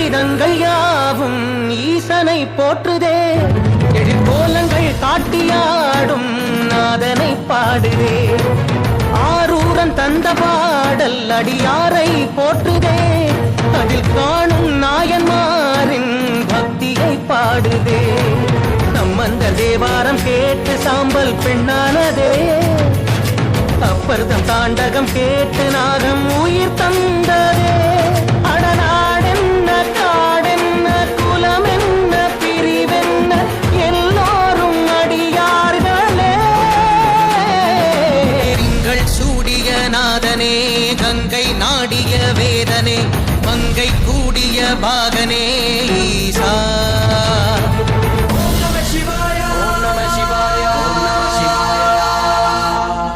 வேதங்கள் யாவும் ஈசனை போற்றுதே, எழிற்கோலங்கள் காட்டியாடும் நாதனை பாடுதே. ஆரூரன் தந்த பாடல் அடியாரை போற்றுதே, அதில் காணும் நாயன்மாரின் பக்தியை பாடுதே. சம்பந்த தேவாரம் கேட்டு சாம்பல் பெண்ணானதே, அப்பர்தம் தாண்டகம் கேட்டு நாகம் உயிர் தந்ததே. அடநாடென்ன காடென்ன குலம் என்ன பிரிவென்ன எல்லோரும் அடியார்களே. திங்கள் சூடிய நாதனே கங்கை நாடிய வேதனே மங்கை கூடிய பாகனே